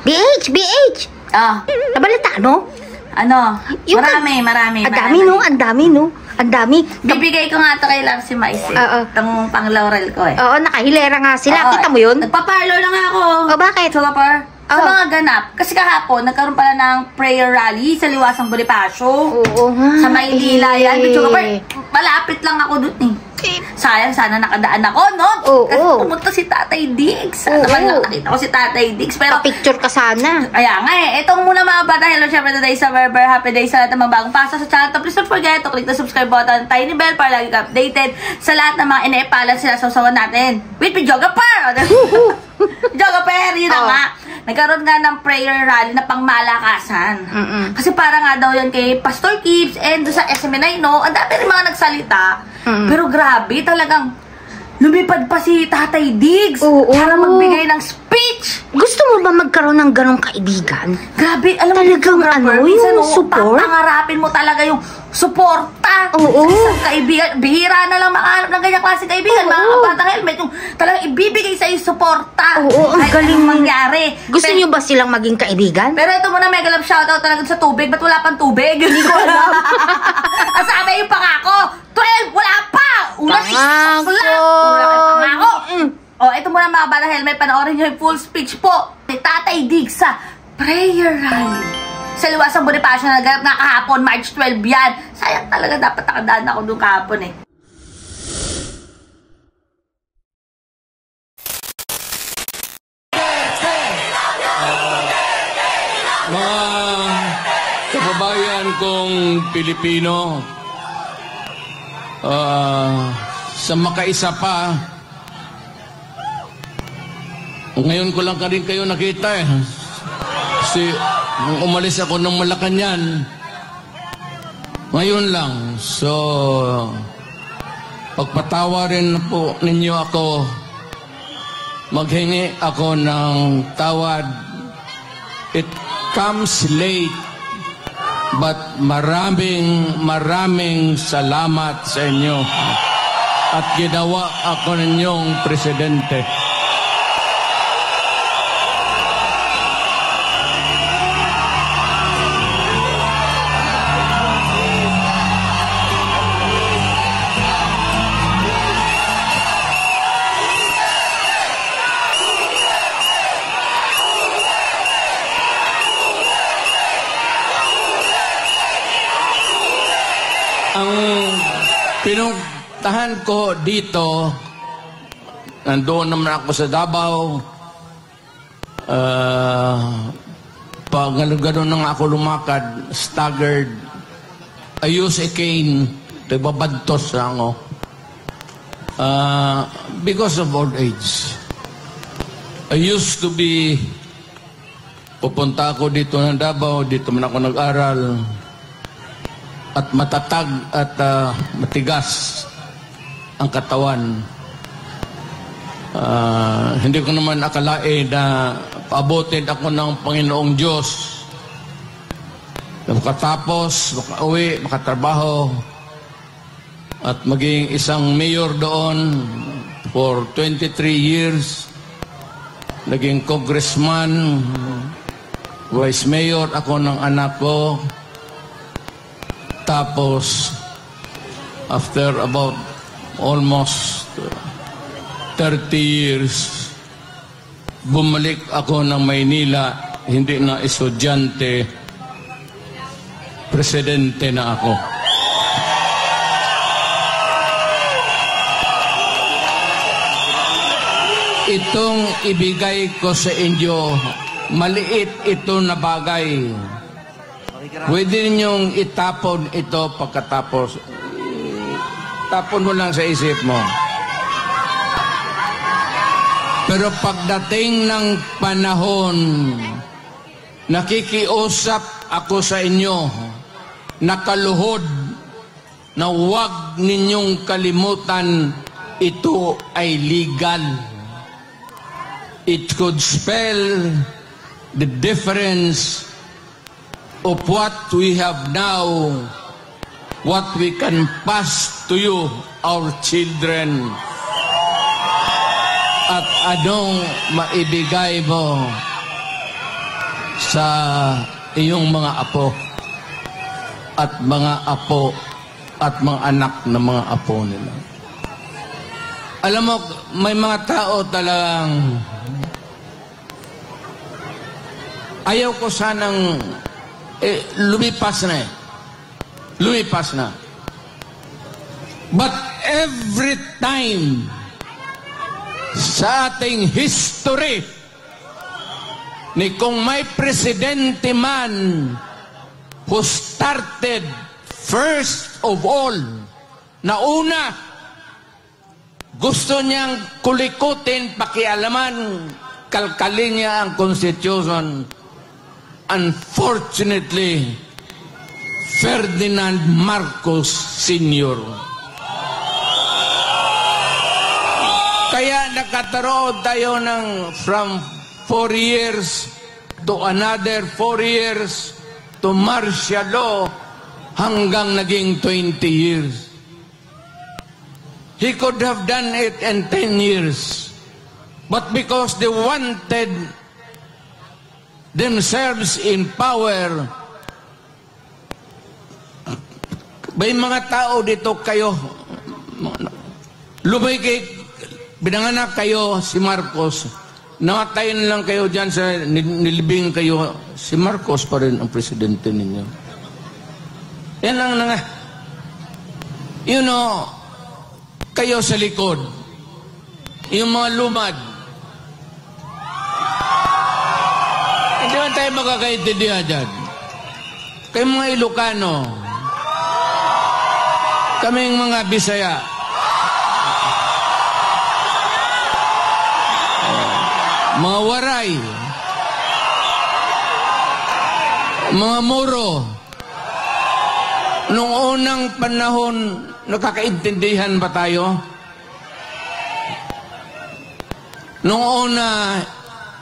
BH, BH. Nabalita, no? Ano? Yung Marami. Ang dami, no? Ang dami, no? Ang dami. Bibigay ko nga ito kay Larcy Mais eh. Itong pang-laurel ko eh. Oo, nakahilera nga sila. Kita mo yun? Nagpa-parlor lang ako. Bakit? Sa mga ganap. Kasi kahapon, nagkaroon pala ng prayer rally sa Liwasang Bonifacio. Oo nga. Sa Maynila yan. Malapit lang ako dun eh. Sayang, sana nakadaan ako, no? Kasi pumunta si Tatay Diggs. Sana man lang nakita ko si Tatay Diggs. Pero pa-picture ka sana. Kaya nga eh. Itong muna mga bata. Hello, syempre today sa Berber. Happy day sa lahat ng mga bagong pasok sa channel. Please don't forget to click the subscribe button, tiny bell para lagi ka updated sa lahat ng mga ine-epalan sila sausawan natin. With Jogaper! Jogaper! Yun na nga. Nagkaroon nga ng prayer rally na pangmalakasan. Kasi para nga daw yan kay Pastor Kips and sa SMNI, no? Ang dami rin mga nagsalita. Pero grabe, talagang lumipad pa si Tatay Diggs para magbigay ng speech. Gusto mo ba magkaroon ng ganong kaibigan? Grabe, alam mo talagang yung support? Pangarapin mo talaga yung suporta. Isang kaibigan. Bihira na lang makahanap ng ganyang klase kaibigan. Mga kabatang helmet, yung talagang ibibigay sa iyo suporta. Ang galing mangyari. Gusto niyo ba silang maging kaibigan? Pero ito muna, mega love shoutout talaga sa tubig. Ba't wala pang tubig? Hindi ko alam. Sabi yung pangako. 12, wala pa! Pangako! Ito muna mga bata helmet. Panoorin nyo yung full speech po ni Tatay Diggs sa prayer rally sa Liwasang Bonifacio na naganap nga kahapon, March 12 yan. Sayang talaga, dapat nakadaan ako doon kahapon eh. Mga kababayan kong Pilipino, sa makaisa pa, ngayon ko lang ka rin kayo nakita eh. Kasi nung umalis ako ng Malacanang, ngayon lang. So, pagpatawarin po ninyo ako, maghingi ako ng tawad. It comes late, but maraming salamat sa inyo. At ginawa ako ninyong presidente. Ang pinuntahan ko dito, nandoon naman ako sa Davao. Pag gano'n nang ako lumakad, staggered, I use a cane, babadtos lang ako. Because of old age. I used to be, pupunta ako dito ng Davao, dito man ako nag-aral, at matatag at matigas ang katawan. Hindi ko naman akalain na paabotin ako ng Panginoong Diyos. Makatapos, makauwi, makatrabaho, at maging isang mayor doon for 23 years. Naging congressman, vice mayor ako ng anak ko. Tapos, after about almost 30 years, bumalik ako ng Maynila, hindi na estudyante, presidente na ako. Itong ibigay ko sa inyo, maliit ito na bagay. Pwede ninyong itapon ito pagkatapos. Tapon mo lang sa isip mo. Pero pagdating ng panahon, nakikiusap ako sa inyo, nakaluhod, na huwag ninyong kalimutan, ito ay legal. It could spell the difference of what we have now, what we can pass to you, our children. At anong maibigay mo sa iyong mga apo at mga anak ng mga apo nila. Alam mo, may mga tao talagang ayaw ko sanang lumipas na. But every time sa ating history ni kung may presidente man who started first of all, na una, gusto niyang kulikutin, pakialaman, kalkalin niya ang Constitution. Unfortunately, Ferdinand Marcos Sr. Kaya nakataroon tayo ng from 4 years to another 4 years to martial law hanggang naging 20 years. He could have done it in 10 years. But because they wanted themselves in power, may mga tao dito kayo, binanganak kayo si Marcos, namatayin lang kayo dyan sa nilibing kayo, si Marcos pa rin ang presidente ninyo. Yan lang na nga. You know, kayo sa likod, yung mga lumad, hindi man tayo makakaintindihan dyan. Kayo mga Ilocano, kaming mga Bisaya, mga Waray, mga Moro, nung unang panahon, nakakaintindihan ba tayo? Nung una,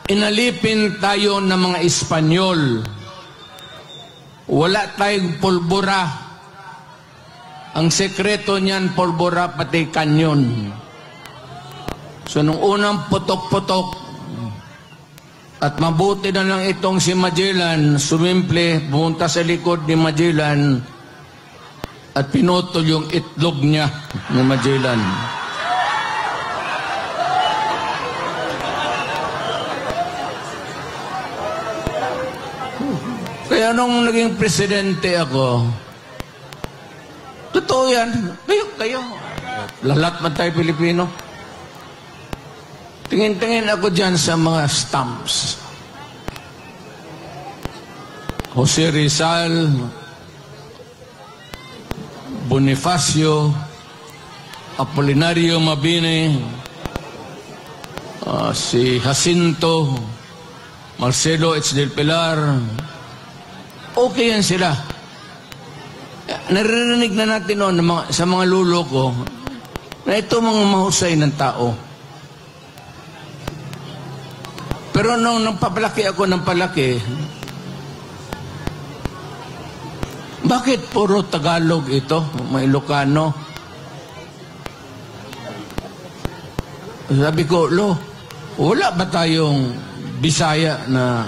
inalipin tayo ng mga Espanyol. Wala tayong pulbura. Ang sekreto niyan, pulbura pati kanyon. So, nung unang putok-putok, at mabuti na lang itong si Magellan, sumimple, pumunta sa likod ni Magellan, at pinutol yung itlog niya ni Magellan. Kaya nung naging presidente ako, totoo yan, kayo. Lahat man tayo Pilipino. Tingin-tingin ako dyan sa mga stamps. Jose Rizal, Bonifacio, Apolinario Mabini, si Jacinto, Marcelo H. del Pilar. Okay yan sila. Naririnig na natin noon sa mga lulo ko na ito mga mahusay ng tao. Pero nung napapalaki ako ng palaki, bakit puro Tagalog ito, mga Ilocano? Sabi ko, wala ba tayong Bisaya na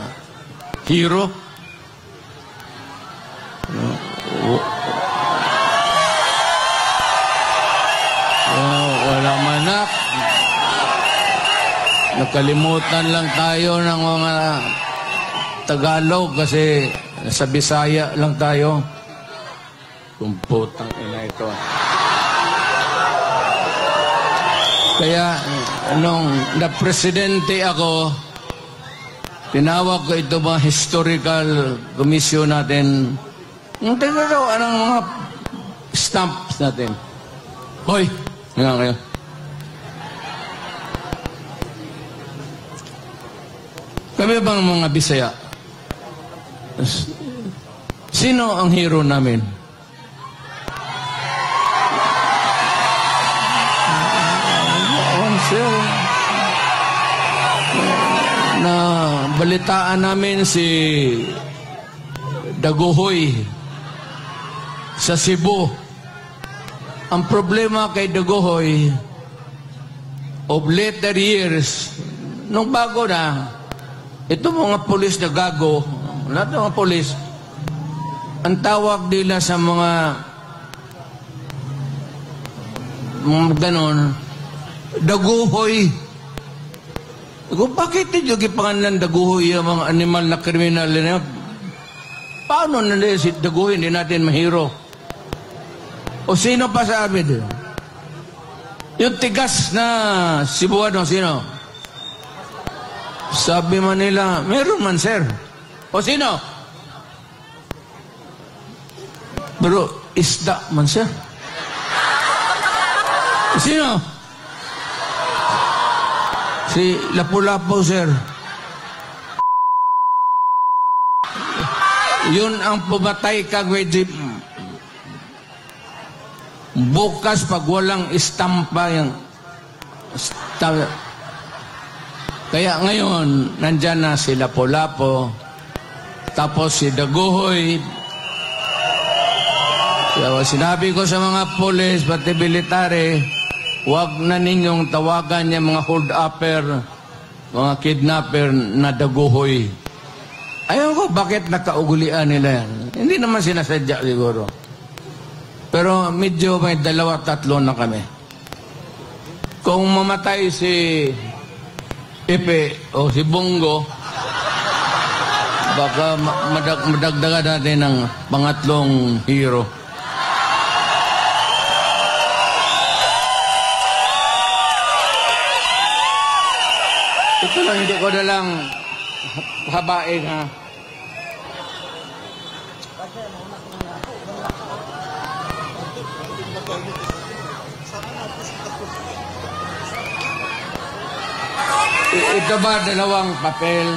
hero? Wala manak. Nakalimutan lang tayo ng mga Tagalog kasi sa Bisaya lang tayo. Kumputang ina ito. Kaya nung na-presidente ako, tinawag ko ito mga historical commission natin. Yung tinagawa ng mga stamps natin. Hoy! Nga kayo. Kami bang mga Bisaya? Sino ang hero namin? Na balitaan namin si Daguhoy sa Cebu. Ang problema kay Daguhoy of later years, nung bago na, ito mga pulis na gago, lahat ng mga polis, ang tawag nila sa mga ganon, daguhoy. Kung bakit nyo gipangalan daguhoy yung mga animal na kriminal na paano nila si daguhoy, hindi natin mahiro? O sino pa sabi din? Yung tigas na Cebuano, sino? Sabi man nila, meron man, sir. O sino? Pero isda man, sir. Sino? Si Lapu-Lapu, sir. Yun ang pumatay kagwedip. Bukas pag walang istampa yung kaya ngayon nandyan na si Lapu-Lapu, tapos si Daguhoy. Kaya sinabi ko sa mga pulis pati military, huwag na ninyong tawagan yung mga hold-upper, mga kidnapper na Daguhoy. Ayaw ko bakit nakaugulian nila yan. Hindi naman sinasadya siguro. Pero medyo may 2-3 na kami. Kung mamatay si Epe o si Bongo, baka madagdagan natin ng pangatlong hero. Ito lang, hindi ko na lang habain, ha. Ito ba dalawang papel?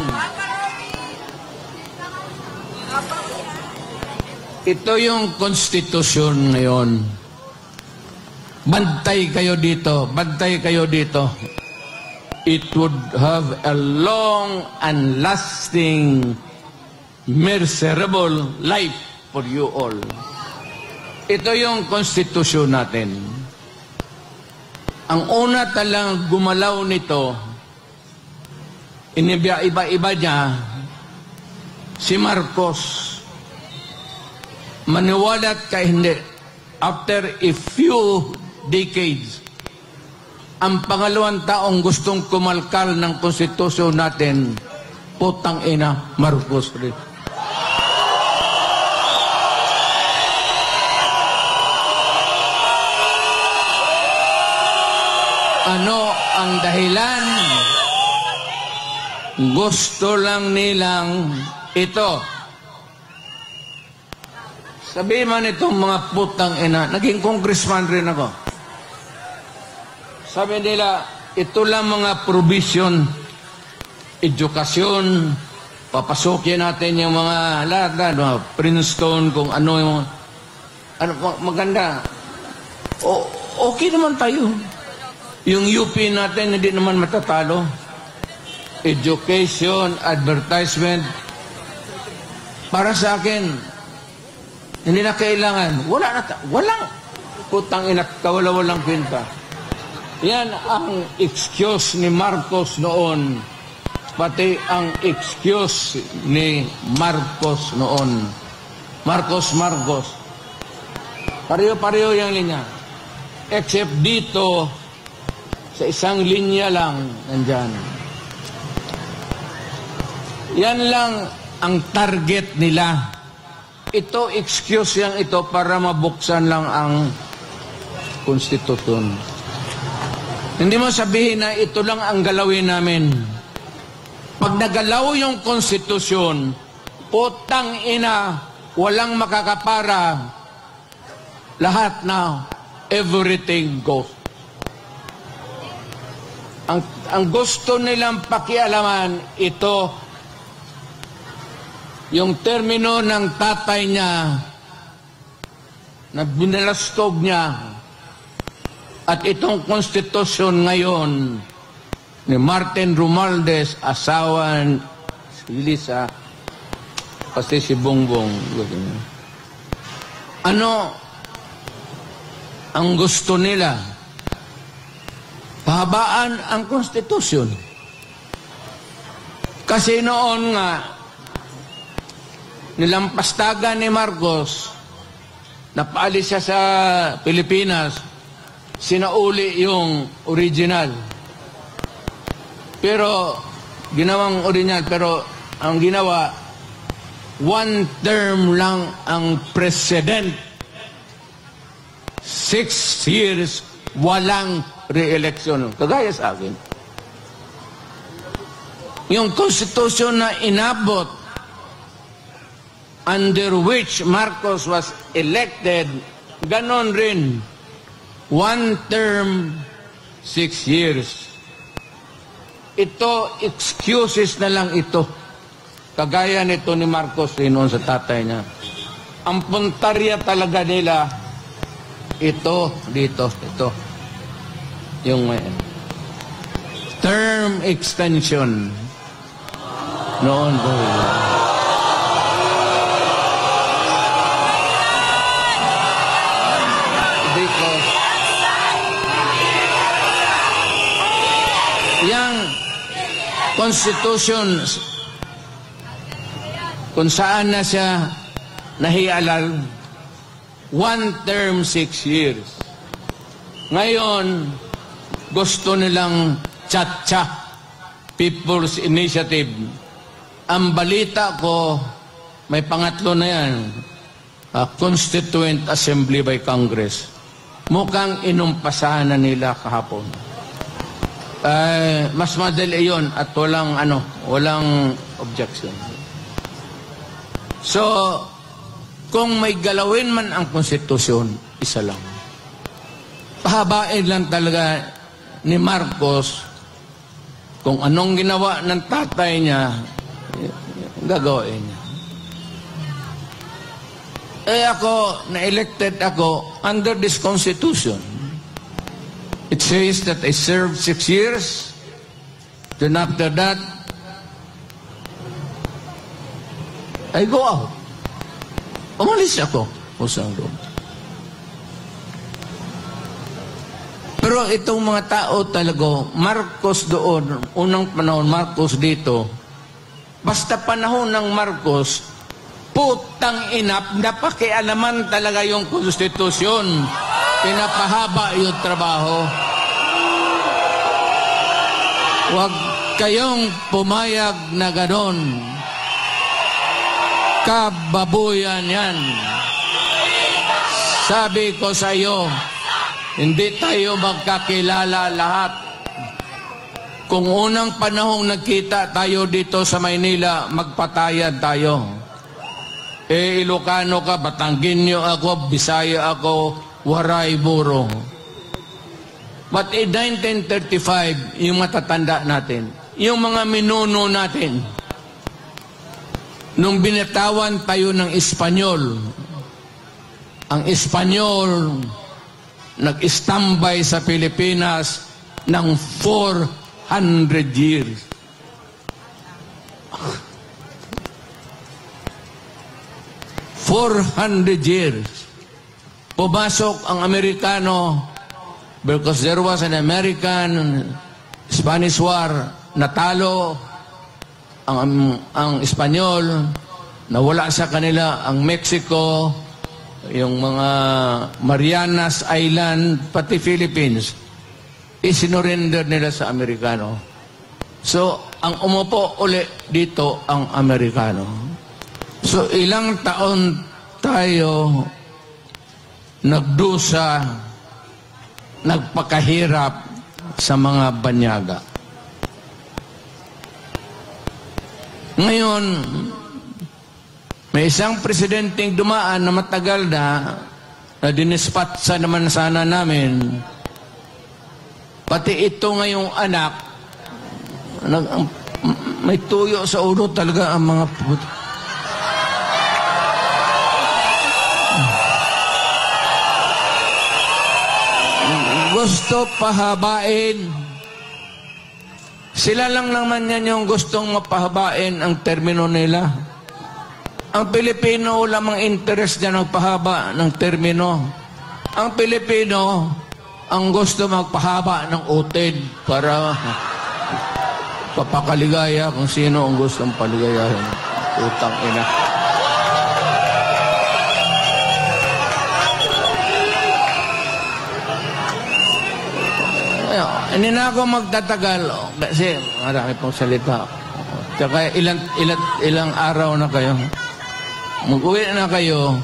Ito yung konstitusyon ngayon. Bantay kayo dito. Bantay kayo dito. It would have a long and lasting, miserable life for you all. Ito yung konstitusyon natin. Ang una talang gumalaw nito, iba-iba niya, si Marcos. Maniwalat ka hindi. After a few decades, ang pangalawang taong gustong kumalkal ng konstitusyon natin, putang ina, Marcos rin. Ano ang dahilan? Gusto lang nilang ito. Sabi man itong mga putang ina, naging congressman rin ako. Sabi nila, ito lang mga provision, edukasyon, papasukin natin yung mga lahat, Princeton, kung ano yung, maganda. Okay naman tayo. Yung UP natin, hindi naman matatalo. Education, advertisement. Para sa akin, hindi na kailangan. Walang putang ina, kawala-walang kwenta. Yan ang excuse ni Marcos noon. Pati ang excuse ni Marcos noon. Marcos. Pareho-pareho yung linya. Except dito, sa isang linya lang, nandyan. Yan lang ang target nila. Ito, excuse yang ito para mabuksan lang ang konstitusyon. Hindi mo sabihin na ito lang ang galawin namin. Pag nagalaw yung konstitusyon, putang ina, walang makakapara. Lahat na, everything goes. Ang gusto nilang pakialaman, ito, yung termino ng tatay niya na binalastog niya at itong konstitusyon ngayon ni Martin Romualdez, asawa si Lisa, pati si Bongbong. Ano ang gusto nila? Pahabaan ang konstitusyon. Kasi noon nga, nilampastagan ni Marcos, napaalis siya sa Pilipinas, sinauli yung original. Pero, ginawang original, pero ang ginawa, one term lang ang president. 6 years, walang re-election. Kagaya sa akin. Yung konstitusyon na inabot under which Marcos was elected, ganon rin. One term, 6 years. Ito, excuses na lang ito. Kagaya nito ni Marcos noon sa tatay niya. Ang puntarya talaga nila, ito, dito, ito. Yung term extension. Noon po. Because yung Constitution kung saan na siya nahialal, one term, 6 years. Ngayon, gusto nilang Chacha, People's Initiative. Ang balita ko, may pangatlo na yan, Constituent Assembly by Congress. Mukhang inumpasahan na nila kahapon. Mas madali yun at walang objection. So, kung may galawin man ang konstitusyon, isa lang. Pahabain lang talaga ni Marcos kung anong ginawa ng tatay niya, gagawin niya. Ako, na-elected ako under this constitution. It says that I served 6 years. Then after that, I go out. Umalis ako. Usang doon. Pero itong mga tao talaga, Marcos doon, unang panahon, Marcos dito, basta panahon ng Marcos, putang inap, napakialaman talaga yung konstitusyon. Pinapahaba yung trabaho. Huwag kayong pumayag na ganon. Kababuyan yan. Sabi ko sa iyo, hindi tayo magkakilala lahat. Kung unang panahong nagkita tayo dito sa Maynila, magpatayad tayo. Ilocano ka, Batanggenyo ako, Bisaya ako, Waray, Buro. But in 1935, yung matatanda natin, yung mga minuno natin, nung binatawan tayo ng Espanyol, ang Espanyol nag-istambay sa Pilipinas ng 400 years. Pumasok ang Amerikano because there was an American-Spanish War, natalo ang Espanyol, nawala sa kanila ang Mexico, yung mga Marianas Island, pati Philippines, isinurrender nila sa Amerikano. So, ang umupo uli dito ang Amerikano. So, ilang taon tayo nagdusa, nagpakahirap sa mga banyaga. Ngayon, may isang presidenteng dumaan na matagal na dinispatsa naman sana namin. Pati ito ngayong anak, may tuyo sa ulo talaga ang mga puto. Gusto pahabain. Sila lang naman yan yung gustong mapahabain ang termino nila. Ang Pilipino, lamang interest niya magpahaba ng termino. Ang Pilipino, ang gusto magpahaba ng utid para papakaligaya kung sino ang gustong paligayahin. Utang ina. Hindi na ako magtatagal kasi marami pong salita. Tsaka ilang araw na kayo. Mag-uwi na kayo.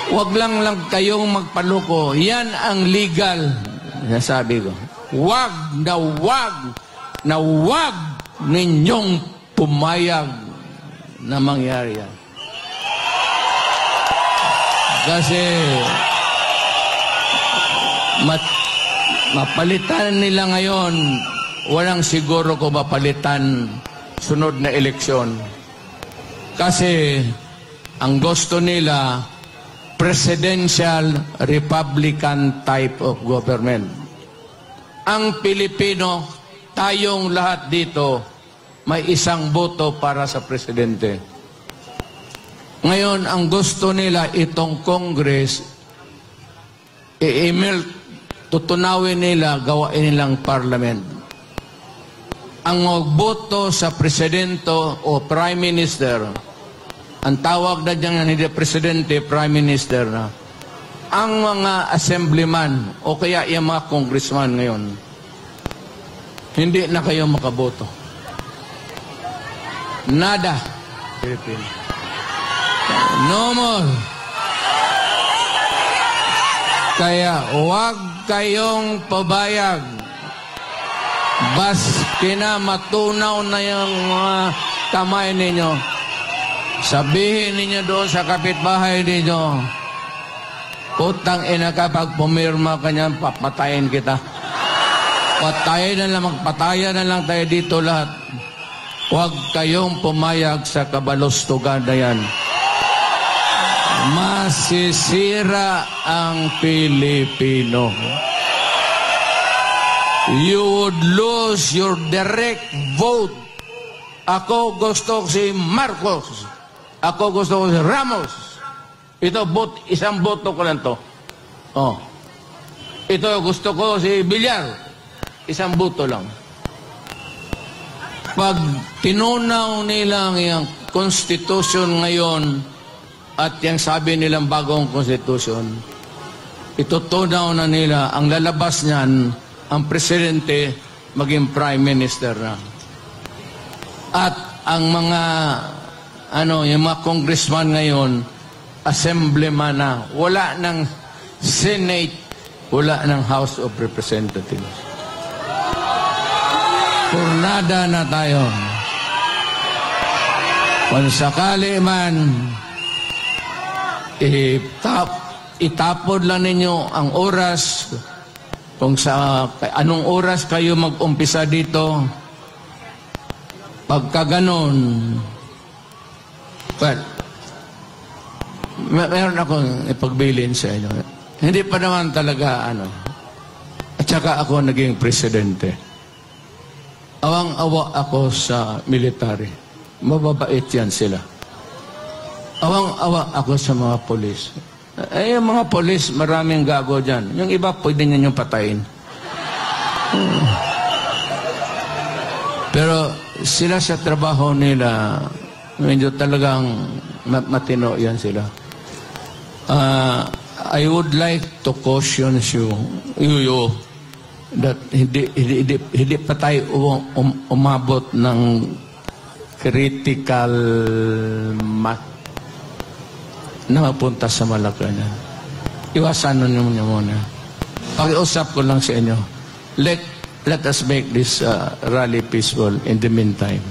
Huwag lang kayong magpaluko. Yan ang legal. Nasabi ko. Huwag na huwag ninyong pumayag na mangyari yan. Kasi mapalitan nila ngayon, walang siguro ko mapalitan sunod na eleksyon. Kasi ang gusto nila, presidential Republican type of government. Ang Pilipino, tayong lahat dito, may isang boto para sa presidente. Ngayon, ang gusto nila itong Congress, tutunawin nila, gawain nilang parliament. Ang magboto sa presidente o prime minister, ang tawag na dyan hindi presidente, prime minister na, ang mga assemblyman o kaya yung mga congressman ngayon, hindi na kayo makaboto. Nada. No more. Kaya huwag kayong pabayag. Baski na matunaw na yung mga kamay ninyo. Sabihin ninyo doon sa kapitbahay ninyo, putang ina kapag pumirma ka niyan, papatayin kita. Patayin na lang, magpatayan na lang tayo dito lahat. Huwag kayong pumayag sa kabalostugan na yan. Masisira ang Pilipino. You would lose your direct vote. Ako gusto ko si Marcos. Ako gusto ko si Ramos. Ito, isang boto ko lang to. Oh. Ito, gusto ko si Villar. Isang boto lang. Pag tinunaw nilang yung constitution ngayon at yung sabi nilang bagong constitution, itutunaw na nila ang lalabas niyan, ang presidente maging prime minister na. At ang mga yung mga congressman ngayon, assemblyman na, wala ng Senate, wala ng House of Representatives. Purnada na tayo. Kung sakali man, itapod lang ninyo ang oras, kung sa anong oras kayo mag-umpisa dito, pagka ganon, well, meron akong ipagbilin sa inyo. Hindi pa naman talaga at saka ako naging presidente. Awang-awa ako sa military. Mababait yan sila. Awang-awa ako sa mga polis. Yung mga polis, maraming gago dyan. Yung iba, pwede nyo yung patayin. Pero sila sa trabaho nila, medyo talagang matino yan sila. I would like to caution you that hindi pa tayo umabot ng critical math na mapunta sa Malacanang. Iwasan nyo muna. Pag-usap ko lang sa inyo. Let us make this rally peaceful in the meantime.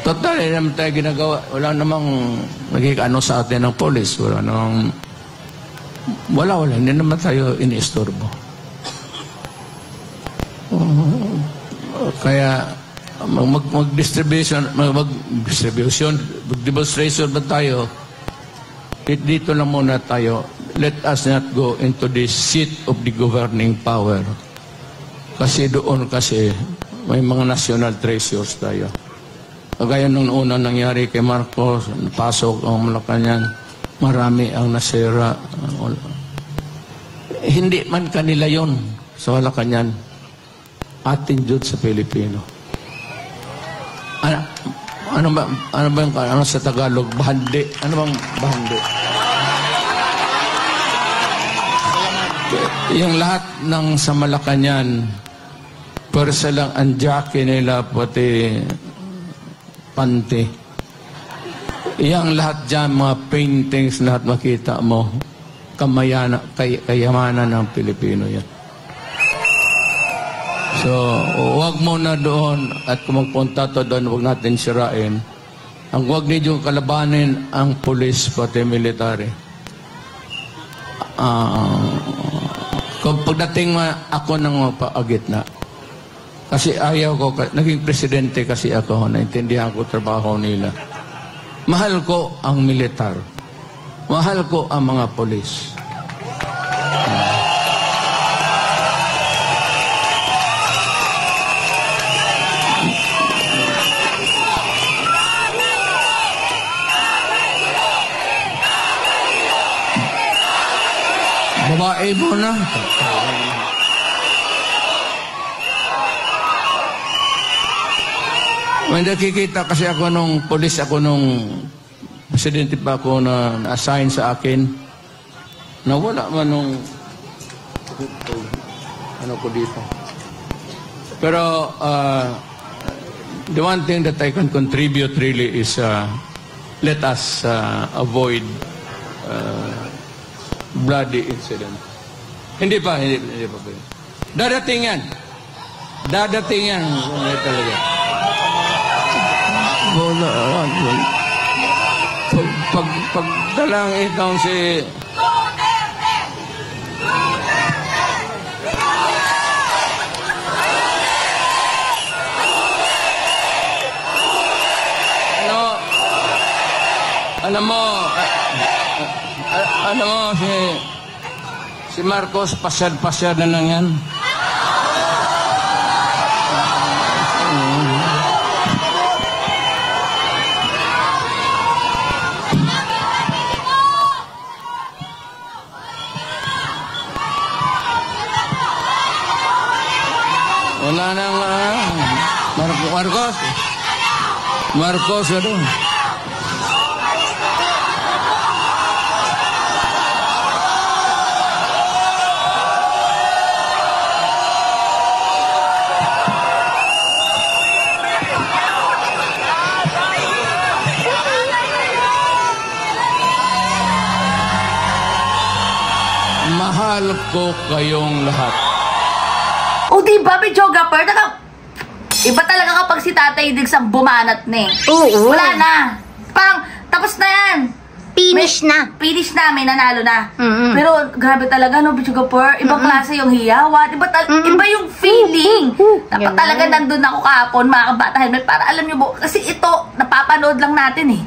Total, hindi naman tayo ginagawa. Wala namang nagkikano sa atin ng polis. Wala. Hindi naman tayo iniistorbo. Kaya mag-demonstration ba tayo? Dito lang muna tayo. Let us not go into the seat of the governing power. Kasi doon may mga national treasures tayo. Kagaya nung una nangyari kay Marcos, napasok ang Malacanang, marami ang nasira. Hindi man kanila yon sa Malacanang. Atin Diyod sa Pilipino. Ano ba sa Tagalog? Bahandi. Ano bang bahandi? Yung lahat ng sa Malacanang, Pwersa lang ang jockey nila, pati panty. Iyang lahat dyan, mga paintings, lahat makita mo. Kayamanan ng Pilipino yan. So, huwag mo na doon at kung magpunta to doon, huwag natin sirain. Ang huwag niyo kalabanin ang pulis pati military. Kung pagdating ako ng paagitna, kasi ayaw ko, naging presidente kasi ako, naintindihan ko trabaho nila. Mahal ko ang militar. Mahal ko ang mga pulis. Babae mo na. May nakikita kasi ako nung polis ako nung presidente pa ako na na-assign sa akin. Nawala man nung ano ko dito. Pero the one thing that I can contribute really is let us avoid bloody incident. Hindi pa. Dadating yan. Hindi talaga. Pagdalang itong si... Alam mo, si Marcos, pasyad na lang yan. Wala nang Marcos, ano? Mahal ko kayong lahat. O diba, videographer? Iba talaga kapag si Tatay Diggs ang bumanat na eh. Oo. Wala na. Parang, tapos na yan. Finish na. Finish na, may nanalo na. Mm-hmm. Pero, grabe talaga, no, videographer? Ibang klase yung hiyawan. Iba yung feeling. Dapat talaga nandun ako kahapon, mga kabata helmet, para alam nyo, kasi ito, napapanood lang natin eh.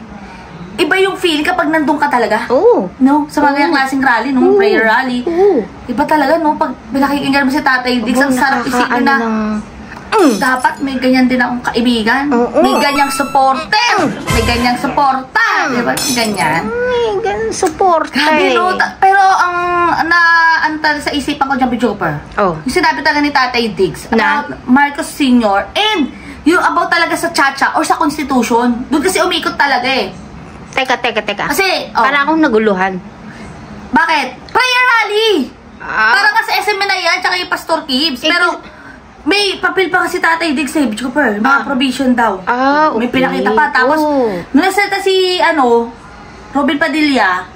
Iba yung feeling kapag nandun ka talaga. Oo. No? Sa mga klaseng rally, no? Prayer rally. Iba talaga, no? Pag pinakikinggan mo si Tatay Diggs, ang sarap isipin na dapat may ganyan din akong kaibigan. May ganyang supporter. May ganyang suporta. Diba? Ganyan. Ay, ganun support. Grabe, no? Pero ang naantal sa isipan ko dyan, videographer. Oh. Yung sinabi talaga ni Tatay Diggs Na? about Marcos Sr. and yung about talaga sa Chacha or sa Constitution. Doon kasi umikot talaga eh. Teka. Kasi, Para akong naguluhan. Bakit? Prayer rally! Para nga sa SM na yan, tsaka yung Pastor Gibbs. Pero, may papel pa kasi Tatay Diggs eh, Chopper. Mga provision daw. Okay. May pinakita pa. Tapos, nung nasalita si, Robin Padilla,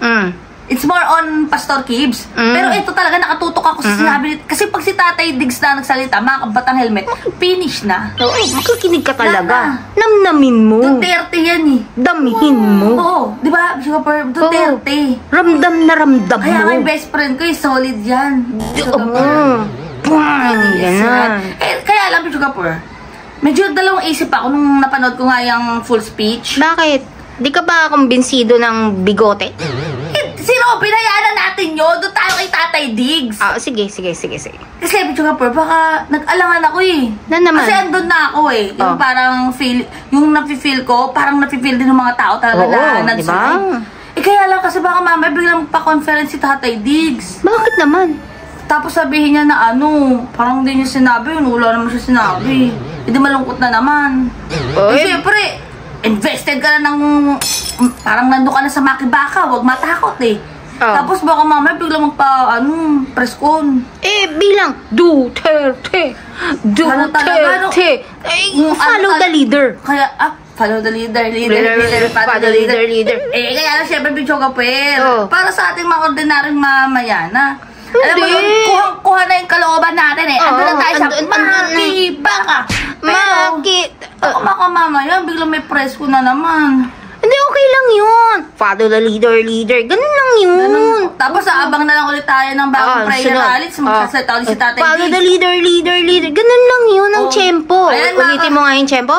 it's more on Pastor Gibbs. Pero ito talaga nakatutok ako sa sinabi. Kasi pag si Tatay Diggs na nagsalita, mga kabatang helmet, finish na. Oo, makikinig ka talaga. Namnamin mo. Duterte yan eh. Damihin mo. Oo, di ba, Chopper? Duterte. Ramdam na ramdam mo. Kaya nga yung best friend ko, solid yan. Yan. Kaya alam mo, Chopper, medyo dalawang isip ako nung napanood ko nga yung full speech. Bakit? Di ka ba kumbinsido ng bigote? Si Robin, hayaan natin yun. Doon tayo kay Tatay Diggs. Sige. Kasi, Chopper, baka nag-alangan ako eh. Na naman? Kasi andun na ako eh. Yung parang feel, yung nafe-feel ko, parang nafe-feel din ng mga tao talaga na nagsulit. Diba? Kaya lang kasi baka mamaya biglang magpa-conference si Tatay Diggs. Bakit naman? Tapos sabihin niya na parang hindi niya sinabi yun. Wala naman siya sinabi. Hindi malungkot na naman. Siyempre, invested ka na ng, parang nandun ka na sa makibaka. Huwag matakot eh. Oh. Tapos baka mamaya bigla press con. Bilang Duterte. Ano talaga, no? Duterte. Follow the leader. Kaya, follow the leader, follow the leader. Kaya lang syempre, Bichoga Pel. Oh. Para sa ating mga ordinaryong mamayana. Alam mo Hindi. yun, kuha na yung kalooban natin eh. Ando na tayo sa Makibaka. Pero, baka mamaya, biglang may press ko na naman. Hindi, okay lang yun. Follow the leader. Ganun lang yun. Tapos, aabang na lang ulit tayo ng bagong prayer rallies. Magsasalita ulit si Tatay Follow D. the leader. Ganun lang yun ang tiyempo. Ayan, Ulitin mo nga yung tiyempo.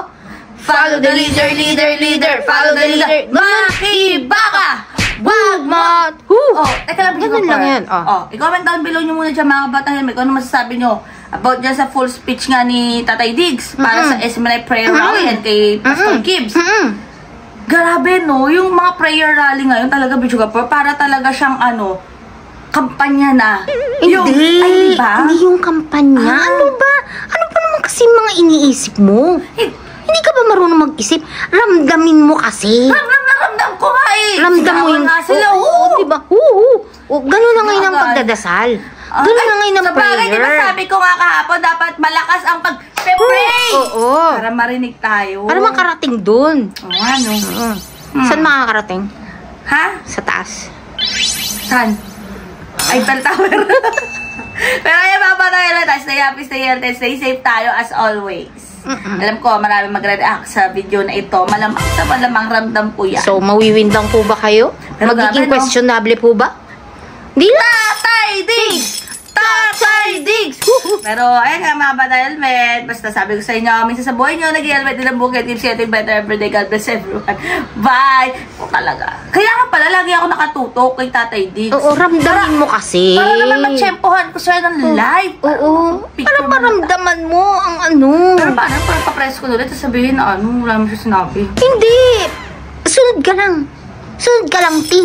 Follow the leader. Follow the leader. Makibaka! Wag mat. Teka lang, Ganun lang yan. I-comment down below nyo muna dyan mga kabatang helmet kung ano masasabi nyo about dyan sa full speech nga ni Tatay Diggs para sa SMNI prayer rally and kay Pastor Gibbs. Grabe no, yung mga prayer rally ngayon talaga, Bichoga Pel, para talaga siyang kampanya na. Hindi. Diba? Hindi yung kampanya. Ano ba? Ano pa naman kasi mga iniisip mo? Hindi ka ba marunong mag-isip? Ramdamin mo kasi. Ramdam ko nga eh. Ramdam mo yung... nga sila. Diba? Ganun na ngayon ang pagdadasal. Ganun na ngayon ang sa bagay, prayer. diba sabi ko nga kahapon, dapat malakas ang pag-pray. Oo. Para marinig tayo. Para makarating dun. Oo, ano? Saan makakarating? Ha? Sa taas. Saan? Eiffel Tower. Pero ayun mga patay na, stay happy, stay healthy, stay safe tayo as always. Alam ko, marami mag-react sa video na ito. Malamang ramdam ko yan. So, mawiwindang po ba kayo? Pero Magiging grabe, no? questionable po ba? Di lang. Tatay Diggs! Tatay Diggs! Pero ayun nga mga patay helmet. Basta sabi ko sa inyo, minsan sa buhay nyo, nag-helmet din ang bukit. Keep getting better every day. God bless everyone. Bye! Talaga. Kaya nga pala, lagi ako nakatutok kay Tatay Diggs. Oo, ramdamin mo kasi. Para naman matsyempohan ko siya ng live. Oo. Para maramdaman mo ang ano. Pero paano? Parang papress ko ulit. Tapos sabihin na wala mo siya sinabi. Hindi. Sunod ka lang. Sunod ka lang, ti.